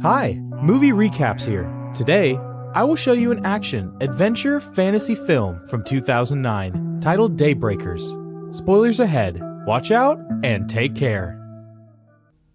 Hi, Movie Recaps here. Today, I will show you an action, adventure, fantasy film from 2009 titled Daybreakers. Spoilers ahead, watch out, and take care.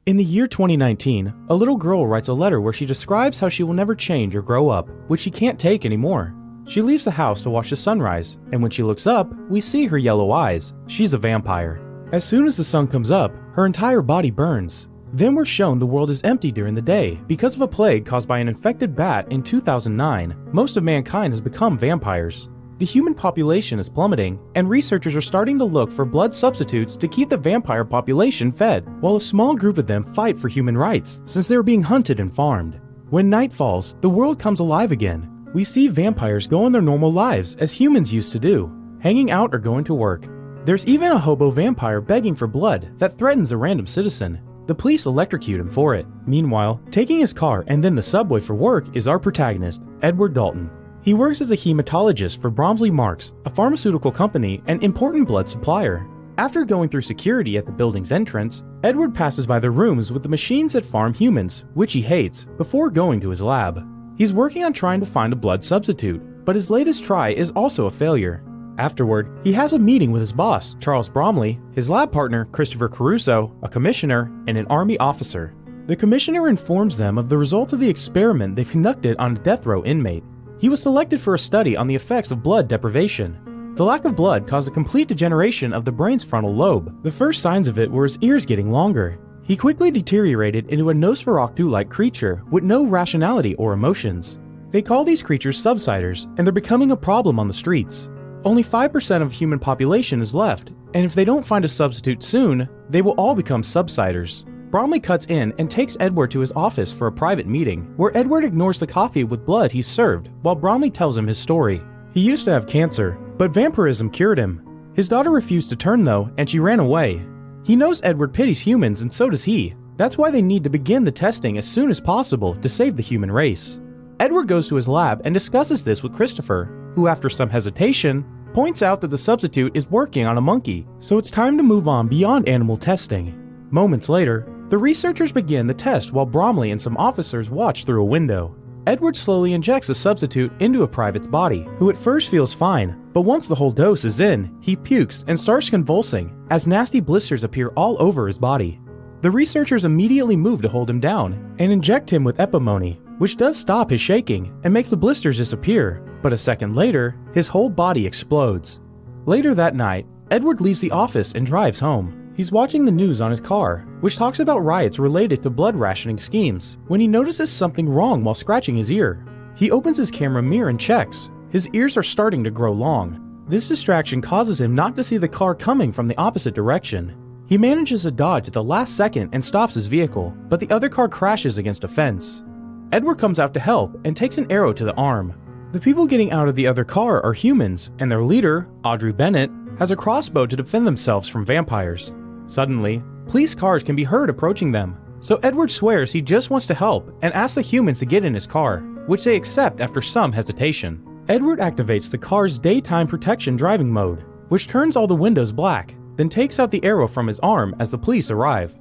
In the year 2019, a little girl writes a letter where she describes how she will never change or grow up, which she can't take anymore. She leaves the house to watch the sunrise, and when she looks up, we see her yellow eyes. She's a vampire. As soon as the sun comes up, her entire body burns. Then we're shown the world is empty during the day because of a plague caused by an infected bat in 2009. Most of mankind has become vampires. The human population is plummeting, and researchers are starting to look for blood substitutes to keep the vampire population fed, while a small group of them fight for human rights since they are being hunted and farmed. When night falls, the world comes alive again. We see vampires go on their normal lives as humans used to do, hanging out or going to work. There's even a hobo vampire begging for blood that threatens a random citizen. The police electrocute him for it. Meanwhile, taking his car and then the subway for work is our protagonist, Edward Dalton. He works as a hematologist for Bromley Marks, a pharmaceutical company and important blood supplier. After going through security at the building's entrance, Edward passes by the rooms with the machines that farm humans, which he hates, before going to his lab. He's working on trying to find a blood substitute, but his latest try is also a failure. Afterward, he has a meeting with his boss, Charles Bromley, his lab partner, Christopher Caruso, a commissioner, and an army officer. The commissioner informs them of the results of the experiment they've conducted on a death row inmate. He was selected for a study on the effects of blood deprivation. The lack of blood caused a complete degeneration of the brain's frontal lobe. The first signs of it were his ears getting longer. He quickly deteriorated into a Nosferatu-like creature with no rationality or emotions. They call these creatures subsiders, and they're becoming a problem on the streets. Only 5% of human population is left, and if they don't find a substitute soon, they will all become subsiders. Bromley cuts in and takes Edward to his office for a private meeting, where Edward ignores the coffee with blood he's served, while Bromley tells him his story. He used to have cancer, but vampirism cured him. His daughter refused to turn though, and she ran away. He knows Edward pities humans, and so does he. That's why they need to begin the testing as soon as possible to save the human race. Edward goes to his lab and discusses this with Christopher, who after some hesitation, points out that the substitute is working on a monkey, so it's time to move on beyond animal testing. Moments later, the researchers begin the test while Bromley and some officers watch through a window. Edward slowly injects a substitute into a private's body, who at first feels fine, but once the whole dose is in, he pukes and starts convulsing, as nasty blisters appear all over his body. The researchers immediately move to hold him down, and inject him with epimony, which does stop his shaking and makes the blisters disappear, but a second later, his whole body explodes. Later that night, Edward leaves the office and drives home. He's watching the news on his car, which talks about riots related to blood rationing schemes, when he notices something wrong while scratching his ear. He opens his camera mirror and checks. His ears are starting to grow long. This distraction causes him not to see the car coming from the opposite direction. He manages to dodge at the last second and stops his vehicle, but the other car crashes against a fence. Edward comes out to help and takes an arrow to the arm. The people getting out of the other car are humans, and their leader, Audrey Bennett, has a crossbow to defend themselves from vampires. Suddenly, police cars can be heard approaching them, so Edward swears he just wants to help and asks the humans to get in his car, which they accept after some hesitation. Edward activates the car's daytime protection driving mode, which turns all the windows black, then takes out the arrow from his arm as the police arrive.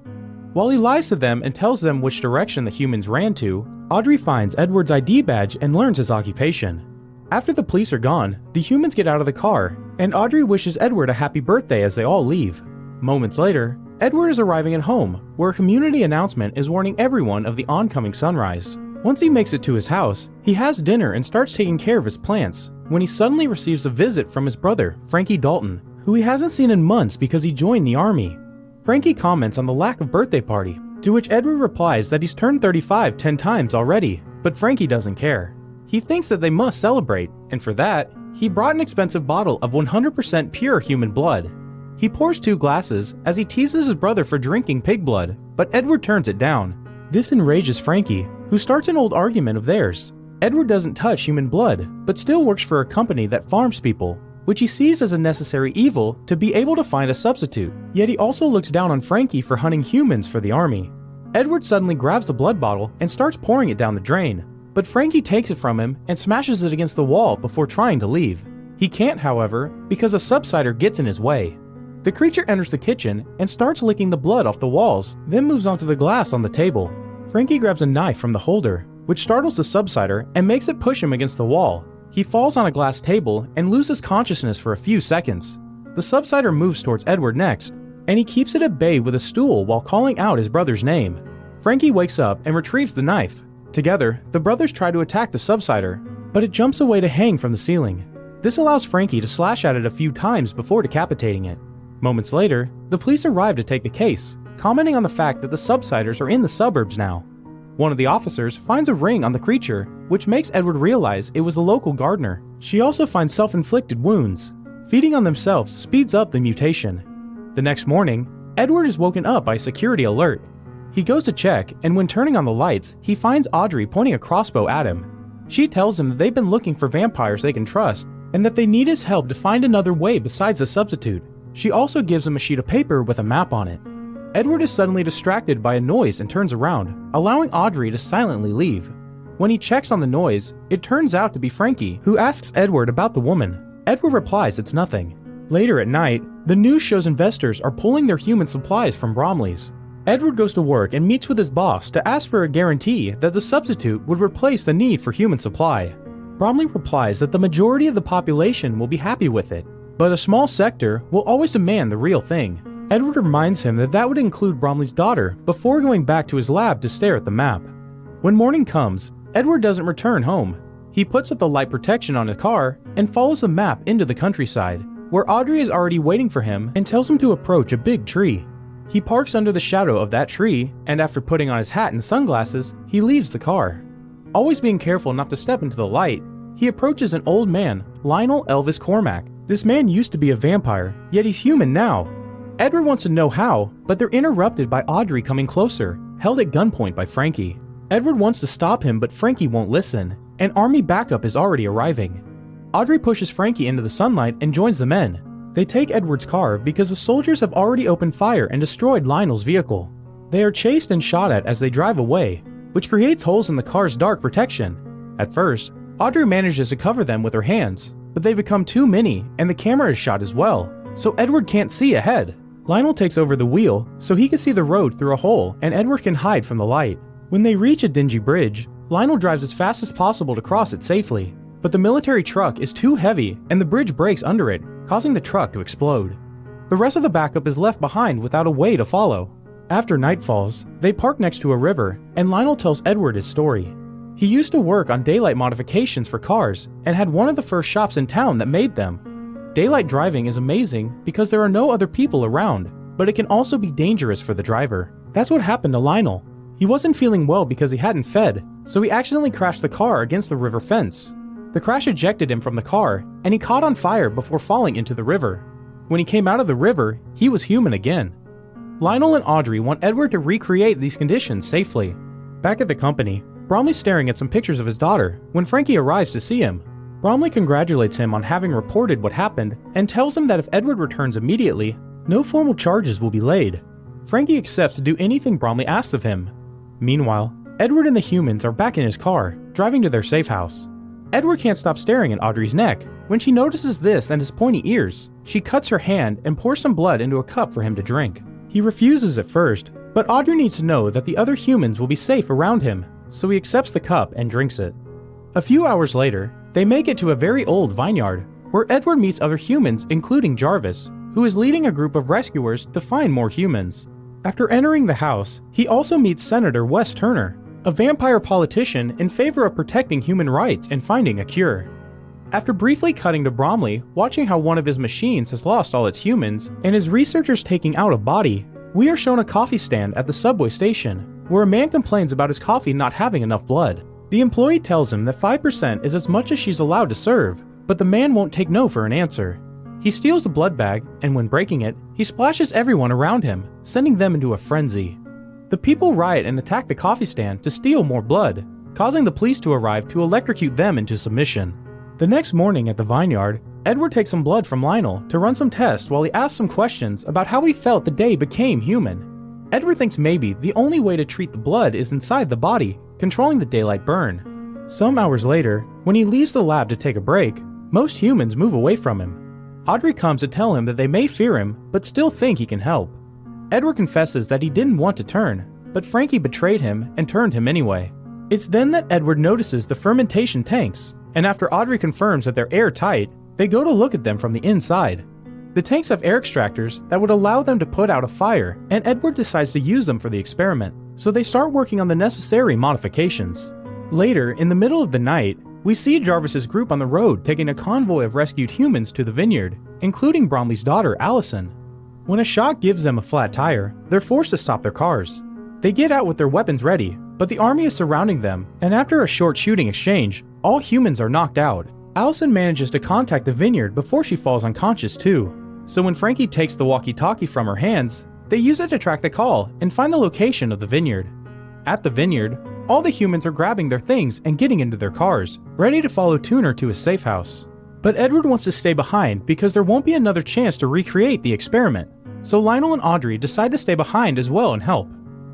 While he lies to them and tells them which direction the humans ran to, Audrey finds Edward's ID badge and learns his occupation. After the police are gone, the humans get out of the car, and Audrey wishes Edward a happy birthday as they all leave. Moments later, Edward is arriving at home, where a community announcement is warning everyone of the oncoming sunrise. Once he makes it to his house, he has dinner and starts taking care of his plants, when he suddenly receives a visit from his brother, Frankie Dalton, who he hasn't seen in months because he joined the army. Frankie comments on the lack of birthday party, to which Edward replies that he's turned 35 10 times already, but Frankie doesn't care. He thinks that they must celebrate, and for that, he brought an expensive bottle of 100% pure human blood. He pours 2 glasses as he teases his brother for drinking pig blood, but Edward turns it down. This enrages Frankie, who starts an old argument of theirs. Edward doesn't touch human blood, but still works for a company that farms people, which he sees as a necessary evil to be able to find a substitute. Yet he also looks down on Frankie for hunting humans for the army. Edward suddenly grabs the blood bottle and starts pouring it down the drain, but Frankie takes it from him and smashes it against the wall before trying to leave. He can't, however, because a subsider gets in his way. The creature enters the kitchen and starts licking the blood off the walls, then moves on to the glass on the table. Frankie grabs a knife from the holder, which startles the subsider and makes it push him against the wall. He falls on a glass table and loses consciousness for a few seconds. The subsider moves towards Edward next, and he keeps it at bay with a stool while calling out his brother's name. Frankie wakes up and retrieves the knife. Together, the brothers try to attack the subsider, but it jumps away to hang from the ceiling. This allows Frankie to slash at it a few times before decapitating it. Moments later, the police arrive to take the case, commenting on the fact that the subsiders are in the suburbs now. One of the officers finds a ring on the creature, which makes Edward realize it was a local gardener. She also finds self-inflicted wounds. Feeding on themselves speeds up the mutation. The next morning, Edward is woken up by a security alert. He goes to check, and when turning on the lights, he finds Audrey pointing a crossbow at him. She tells him that they've been looking for vampires they can trust, and that they need his help to find another way besides the substitute. She also gives him a sheet of paper with a map on it. Edward is suddenly distracted by a noise and turns around, allowing Audrey to silently leave. When he checks on the noise, it turns out to be Frankie, who asks Edward about the woman. Edward replies it's nothing. Later at night, the news shows investors are pulling their human supplies from Bromley's. Edward goes to work and meets with his boss to ask for a guarantee that the substitute would replace the need for human supply. Bromley replies that the majority of the population will be happy with it, but a small sector will always demand the real thing. Edward reminds him that that would include Bromley's daughter before going back to his lab to stare at the map. When morning comes, Edward doesn't return home. He puts up the light protection on his car and follows the map into the countryside, where Audrey is already waiting for him and tells him to approach a big tree. He parks under the shadow of that tree, and after putting on his hat and sunglasses, he leaves the car. Always being careful not to step into the light, he approaches an old man, Lionel Elvis Cormack. This man used to be a vampire, yet he's human now. Edward wants to know how, but they're interrupted by Audrey coming closer, held at gunpoint by Frankie. Edward wants to stop him, but Frankie won't listen, and army backup is already arriving. Audrey pushes Frankie into the sunlight and joins the men. They take Edward's car because the soldiers have already opened fire and destroyed Lionel's vehicle. They are chased and shot at as they drive away, which creates holes in the car's dark protection. At first, Audrey manages to cover them with her hands, but they become too many and the camera is shot as well, so Edward can't see ahead. Lionel takes over the wheel so he can see the road through a hole and Edward can hide from the light. When they reach a dingy bridge, Lionel drives as fast as possible to cross it safely, but the military truck is too heavy and the bridge breaks under it, causing the truck to explode. The rest of the backup is left behind without a way to follow. After night falls, they park next to a river and Lionel tells Edward his story. He used to work on daylight modifications for cars and had one of the first shops in town that made them. Daylight driving is amazing because there are no other people around, but it can also be dangerous for the driver. That's what happened to Lionel. He wasn't feeling well because he hadn't fed, so he accidentally crashed the car against the river fence. The crash ejected him from the car, and he caught on fire before falling into the river. When he came out of the river, he was human again. Lionel and Audrey want Edward to recreate these conditions safely. Back at the company, Bromley's staring at some pictures of his daughter when Frankie arrives to see him. Bromley congratulates him on having reported what happened and tells him that if Edward returns immediately, no formal charges will be laid. Frankie accepts to do anything Bromley asks of him. Meanwhile, Edward and the humans are back in his car, driving to their safe house. Edward can't stop staring at Audrey's neck. When she notices this and his pointy ears, she cuts her hand and pours some blood into a cup for him to drink. He refuses at first, but Audrey needs to know that the other humans will be safe around him, so he accepts the cup and drinks it. A few hours later, they make it to a very old vineyard, where Edward meets other humans including Jarvis, who is leading a group of rescuers to find more humans. After entering the house, he also meets Senator Wes Turner, a vampire politician in favor of protecting human rights and finding a cure. After briefly cutting to Bromley, watching how one of his machines has lost all its humans, and his researchers taking out a body, we are shown a coffee stand at the subway station, where a man complains about his coffee not having enough blood. The employee tells him that 5% is as much as she's allowed to serve, but the man won't take no for an answer. He steals the blood bag, and when breaking it, he splashes everyone around him, sending them into a frenzy. The people riot and attack the coffee stand to steal more blood, causing the police to arrive to electrocute them into submission. The next morning at the vineyard, Edward takes some blood from Lionel to run some tests while he asks some questions about how he felt the day became human. Edward thinks maybe the only way to treat the blood is inside the body, controlling the daylight burn. Some hours later, when he leaves the lab to take a break, most humans move away from him. Audrey comes to tell him that they may fear him, but still think he can help. Edward confesses that he didn't want to turn, but Frankie betrayed him and turned him anyway. It's then that Edward notices the fermentation tanks, and after Audrey confirms that they're airtight, they go to look at them from the inside. The tanks have air extractors that would allow them to put out a fire, and Edward decides to use them for the experiment, so they start working on the necessary modifications. Later, in the middle of the night, we see Jarvis's group on the road taking a convoy of rescued humans to the vineyard, including Bromley's daughter, Allison. When a shock gives them a flat tire, they're forced to stop their cars. They get out with their weapons ready, but the army is surrounding them, and after a short shooting exchange, all humans are knocked out. Allison manages to contact the vineyard before she falls unconscious too. So when Frankie takes the walkie-talkie from her hands, they use it to track the call and find the location of the vineyard. At the vineyard, all the humans are grabbing their things and getting into their cars, ready to follow Tuner to his safe house. But Edward wants to stay behind because there won't be another chance to recreate the experiment, so Lionel and Audrey decide to stay behind as well and help.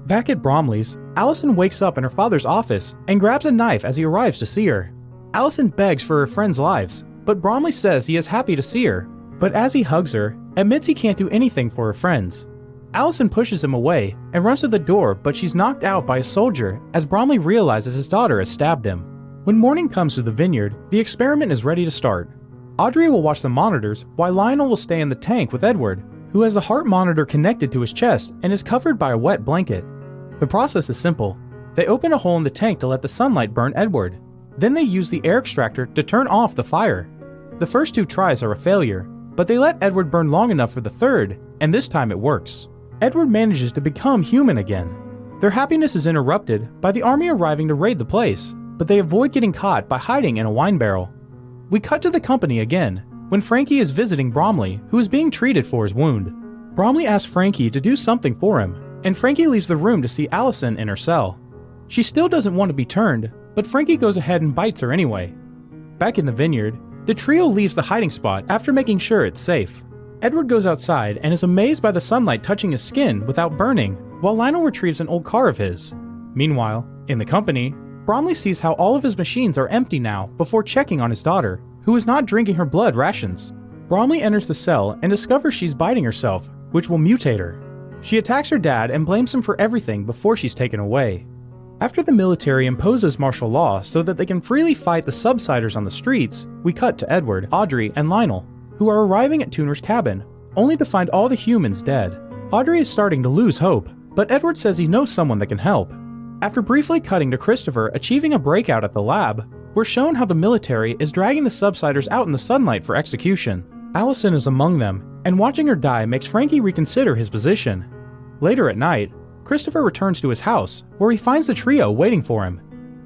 Back at Bromley's, Allison wakes up in her father's office and grabs a knife as he arrives to see her. Allison begs for her friends' lives, but Bromley says he is happy to see her, but as he hugs her, admits he can't do anything for her friends. Allison pushes him away and runs to the door, but she's knocked out by a soldier as Bromley realizes his daughter has stabbed him. When morning comes to the vineyard, the experiment is ready to start. Audrey will watch the monitors while Lionel will stay in the tank with Edward, who has the heart monitor connected to his chest and is covered by a wet blanket. The process is simple. They open a hole in the tank to let the sunlight burn Edward. Then they use the air extractor to turn off the fire. The first 2 tries are a failure, but they let Edward burn long enough for the third, and this time it works. Edward manages to become human again. Their happiness is interrupted by the army arriving to raid the place, but they avoid getting caught by hiding in a wine barrel. We cut to the company again, when Frankie is visiting Bromley, who is being treated for his wound. Bromley asks Frankie to do something for him, and Frankie leaves the room to see Allison in her cell. She still doesn't want to be turned, but Frankie goes ahead and bites her anyway. Back in the vineyard, the trio leaves the hiding spot after making sure it's safe. Edward goes outside and is amazed by the sunlight touching his skin without burning, while Lionel retrieves an old car of his. Meanwhile, in the company, Bromley sees how all of his machines are empty now before checking on his daughter, who is not drinking her blood rations. Bromley enters the cell and discovers she's biting herself, which will mutate her. She attacks her dad and blames him for everything before she's taken away. After the military imposes martial law so that they can freely fight the subsiders on the streets, we cut to Edward, Audrey, and Lionel, who are arriving at Tuner's cabin, only to find all the humans dead. Audrey is starting to lose hope, but Edward says he knows someone that can help. After briefly cutting to Christopher achieving a breakout at the lab, we're shown how the military is dragging the subsiders out in the sunlight for execution. Allison is among them, and watching her die makes Frankie reconsider his position. Later at night, Christopher returns to his house, where he finds the trio waiting for him.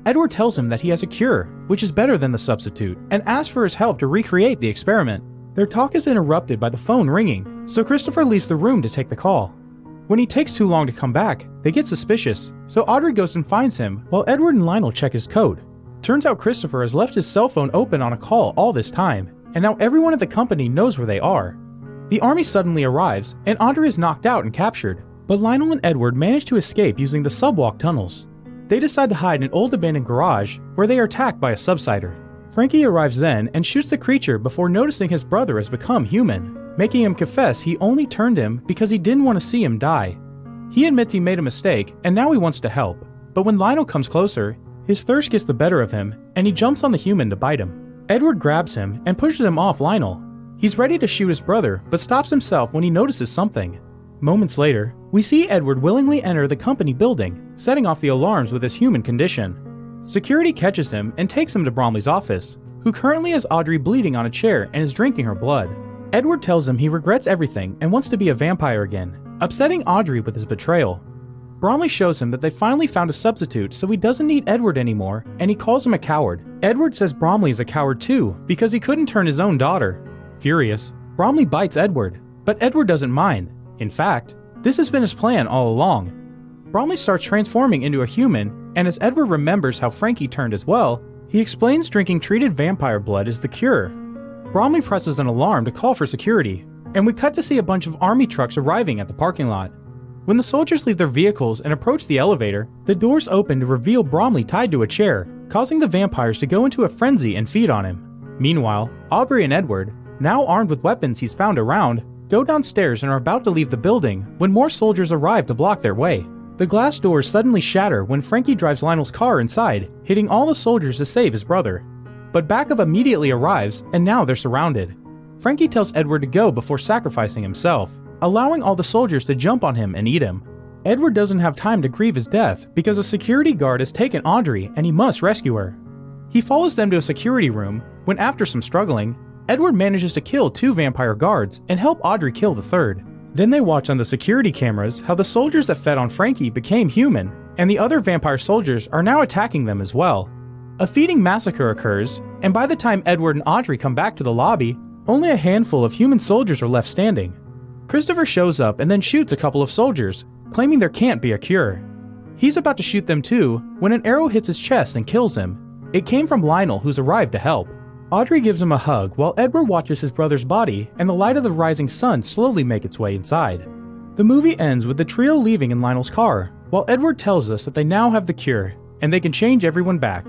Edward tells him that he has a cure, which is better than the substitute, and asks for his help to recreate the experiment. Their talk is interrupted by the phone ringing, so Christopher leaves the room to take the call. When he takes too long to come back, they get suspicious, so Audrey goes and finds him while Edward and Lionel check his code. Turns out Christopher has left his cell phone open on a call all this time, and now everyone at the company knows where they are. The army suddenly arrives, and Audrey is knocked out and captured, but Lionel and Edward manage to escape using the subwalk tunnels. They decide to hide in an old abandoned garage, where they are attacked by a subsider. Frankie arrives then and shoots the creature before noticing his brother has become human, making him confess he only turned him because he didn't want to see him die. He admits he made a mistake, and now he wants to help, but when Lionel comes closer, his thirst gets the better of him, and he jumps on the human to bite him. Edward grabs him and pushes him off Lionel. He's ready to shoot his brother, but stops himself when he notices something. Moments later, we see Edward willingly enter the company building, setting off the alarms with his human condition. Security catches him and takes him to Bromley's office, who currently has Audrey bleeding on a chair and is drinking her blood. Edward tells him he regrets everything and wants to be a vampire again, upsetting Audrey with his betrayal. Bromley shows him that they finally found a substitute so he doesn't need Edward anymore, and he calls him a coward. Edward says Bromley is a coward too, because he couldn't turn his own daughter. Furious, Bromley bites Edward, but Edward doesn't mind. In fact, this has been his plan all along. Bromley starts transforming into a human, and as Edward remembers how Frankie turned as well, he explains drinking treated vampire blood is the cure. Bromley presses an alarm to call for security, and we cut to see a bunch of army trucks arriving at the parking lot. When the soldiers leave their vehicles and approach the elevator, the doors open to reveal Bromley tied to a chair, causing the vampires to go into a frenzy and feed on him. Meanwhile, Aubrey and Edward, now armed with weapons he's found around, go downstairs and are about to leave the building when more soldiers arrive to block their way. The glass doors suddenly shatter when Frankie drives Lionel's car inside, hitting all the soldiers to save his brother. But backup immediately arrives, and now they're surrounded. Frankie tells Edward to go before sacrificing himself, allowing all the soldiers to jump on him and eat him. Edward doesn't have time to grieve his death because a security guard has taken Audrey and he must rescue her. He follows them to a security room when, after some struggling, Edward manages to kill 2 vampire guards and help Audrey kill the third. Then they watch on the security cameras how the soldiers that fed on Frankie became human, and the other vampire soldiers are now attacking them as well. A feeding massacre occurs, and by the time Edward and Audrey come back to the lobby, only a handful of human soldiers are left standing. Christopher shows up and then shoots a couple of soldiers, claiming there can't be a cure. He's about to shoot them too when an arrow hits his chest and kills him. It came from Lionel, who's arrived to help. Audrey gives him a hug while Edward watches his brother's body and the light of the rising sun slowly make its way inside. The movie ends with the trio leaving in Lionel's car, while Edward tells us that they now have the cure, and they can change everyone back.